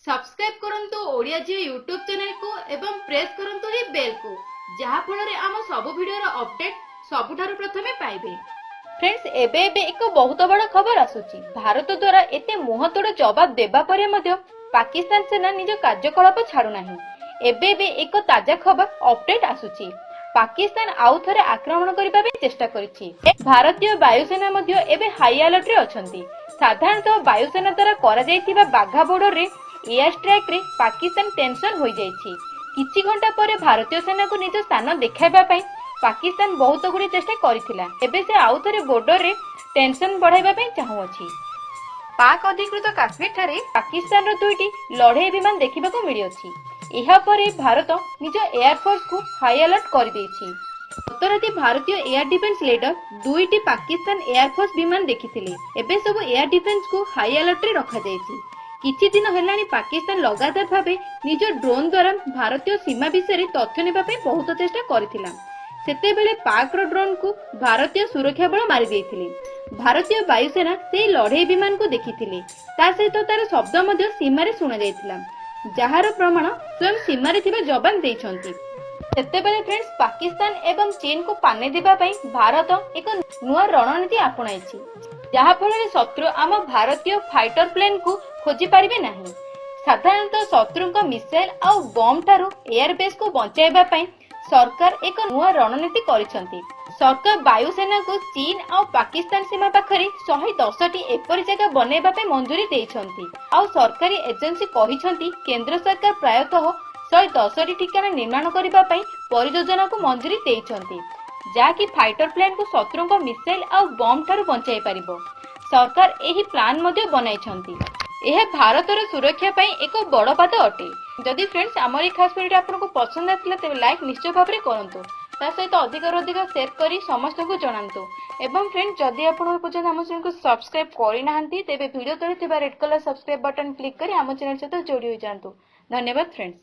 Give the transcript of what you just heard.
Subscribe करंतु ओडिया जी YouTube channel को एवं प्रेस करंतु ही बेल को जहाँ फल आम सब वीडियो अपडेट सबुठारु प्रथमे पाइबे। फ्रेंड्स एबे एबे एक बहुत बड़ खबर आसुची। भारत द्वारा एते मुहतोड़ जवाब देबा परे मध्य पाकिस्तान सेना निज कार्यकलाप छाड़ू नाही। एबे एबे एक ताजा खबर अपडेट आसुची। पाकिस्तान आउ थरे आक्रमण करिबा बे चेष्टा करिछि। भारतीय वायुसेना मध्य एबे हाई अलर्ट रे अछंती। साधारणतः वायुसेना द्वारा करा जायतिबा बाघा बॉर्डर रे एयर स्ट्राइक रे पाकिस्तान टेंशन होई जायछि। किछि घंटा परे भारतीय सेना को निज स्थान देखाइबा पई पाकिस्तान बहुत गुड़ी चेष्टा करिथिला। एबे से आउ थरे बॉर्डर रे टेंशन बढ़ाइबा पई चाहुअछि। पाक अधिकृत काश्मीर ठारे पाकिस्तान रो दुईटी लड़ाई विमान देखिबाको मिली अछि। एहा परे भारत निज एयर फोर्स को हाई अलर्ट कर देछि। गत राति भारतीय एयर डिफेंस लीडर दुईटी पाकिस्तान एयर फोर्स विमान देखिथिले। एबे सब एयर डिफेंस को हाई अलर्ट रे रखा जायछि। किछि दिन हेलानी पाकिस्तान लगातार भाबे निज ड्रोन द्वारा भारतीय सीमा विषय तथ्य नेबा पई बहुत चेष्टा करिथिला। सेतेबेले पाक रो ड्रोन को भारतीय सुरक्षा बल मारि देइथिले। भारतीय वायुसेना से लड़ाई विमान को देखिथिले। ता सहित तार शब्द मध्य सीमा रे सुना जायतिला, जहार प्रमाण स्वयं सीमा रे थिबा जवान देइछंती। सेतेबेले फ्रेंड्स पाकिस्तान एवं चीन को पाने देबा पई भारत एक नुआ रणनीति आपणाइछि, जहा फल शत्रु आम भारतीय फाइटर प्लेन को खोजी पारिबे नाही। साधारणतः शत्रुंक मिसाइल आ बम ठारू एयरबेस को बचाइबा पई सरकार एक नुआ रणनीति करिसंती। सरकार वायुसेना को चीन आ पाकिस्तान सीमा पाखरे 110टी एपरि जगह बनैबा पे मंजूरी देइछंती। आ सरकारी एजेंसी कहिसंती केंद्र सरकार प्रायतः 110टी ठिकाना निर्माण करिबा पई परियोजना को मंजूरी देइछंती, जाकि फाइटर प्लेन को शत्रुंक मिसाइल आ बम ठारू बचाई पारिबो। सरकार एही प्लान मध्ये बनाइछंती। यह भारत सुरक्षा पाई एक बड़ पाद अटे। जदि फ्रेंड्स आमर खास वीडियो आपको पसंद आसला तेज लाइक निश्चय भाव में करंतु। ता सहित अधिक शेयर करी समस्त को जनांतु। एवं फ्रेंड्स जदि आपण पर्यंत आम चैनल को सब्सक्राइब करना तेज वीडियो तले red colour subscribe button click कर आम चैनल सहित जोड़ी हो जातु। धन्यवाद फ्रेंड्स।